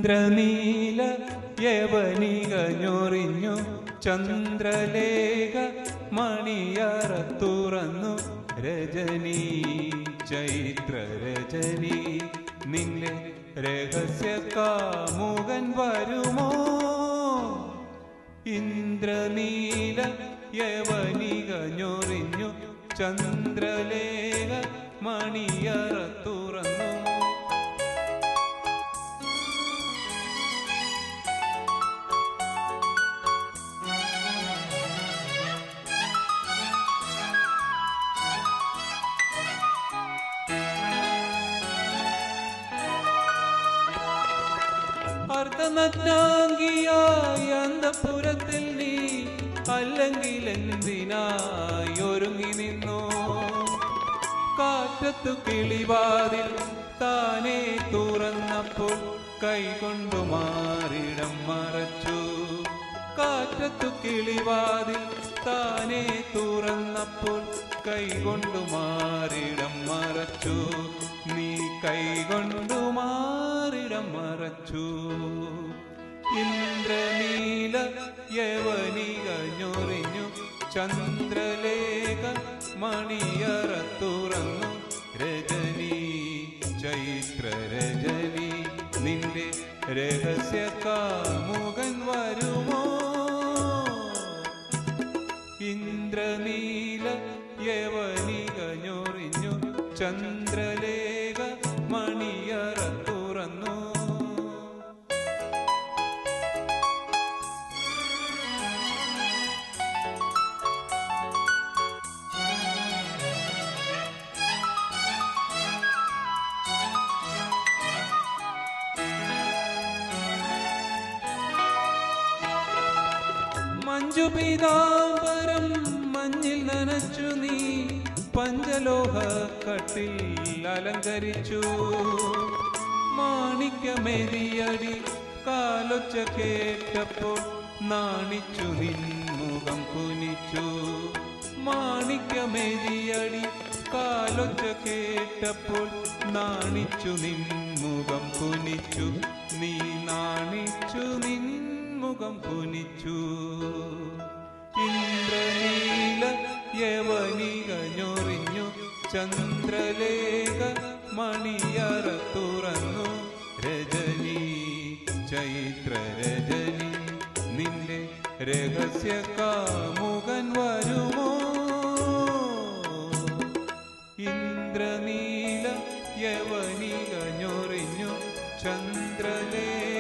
ഇന്ദ്രനീല യവനിക ഞൊറിഞ്ഞു ചന്ദ്രലേഖ മണിയറ തുറന്നു രജനി ചൈത്ര രജനി നിന്റെ രഹസ്യ കാമുകൻ വരുമോ ഇന്ദ്രനീല യവനിക ഞൊറിഞ്ഞു ചന്ദ്രലേഖ മണിയറ തുറന്നു അർദ്ധനഗ്നാംഗിയായി അന്തഃപുരത്തിൽ നീ അല്ലെങ്കിൽ എന്തിനായി ഒരുങ്ങി നിന്നു കാറ്റത്തു കിളിവാതിൽ താനേ തുറന്നപ്പോൾ കൈകൊണ്ടു മാറിടം മറച്ചു കാറ്റത്തു കിളിവാതിൽ താനേ തുറന്നപ്പോൾ കൈകൊണ്ടു മാറിടം മറച്ചു നീ കൈകൊണ്ടു മാറിടം മറച്ചു ഇന്ദ്രനീല യവനിക ഞൊറിഞ്ഞു ചന്ദ്രലേഖ മണിയറ തുറന്നു രജനി ചൈത്ര രജനി നിന്റെ രഹസ്യ കാമുകൻ വരുമോ ഇന്ദ്രനീല യവനിക ഞൊറിഞ്ഞു ചന്ദ്രലേഖ മണിയറ തുറന്നു മഞ്ജു പീതാംബരം മഞ്ഞിൽ നനച്ചു നീ പഞ്ചലോഹ കട്ടിൽ അലങ്കരിച്ചു മാണിക്യമേരിയടി കാലൊച്ച കേട്ടപ്പോൾ നാണിച്ചു നിൻമുഖം കുനിച്ചു മാണിക്യമേരിയടി കാലൊച്ച കേട്ടപ്പോൾ നാണിച്ചു നിൻമുഖം കുനിച്ചു നീ നാണിച്ചു നിൻമുഖം കുനിച്ചു ഇന്ദ്രനീല യവനിക ഞൊറിഞ്ഞു ചന്ദ്രലേഖ മണിയറ തുറന്നു രജനി ചൈത്ര രജനി നിന്റെ രഹസ്യ കാമുകൻ വരുമോ ഇന്ദ്രനീല യവനിക ഞൊറിഞ്ഞു ചന്ദ്രലേഖ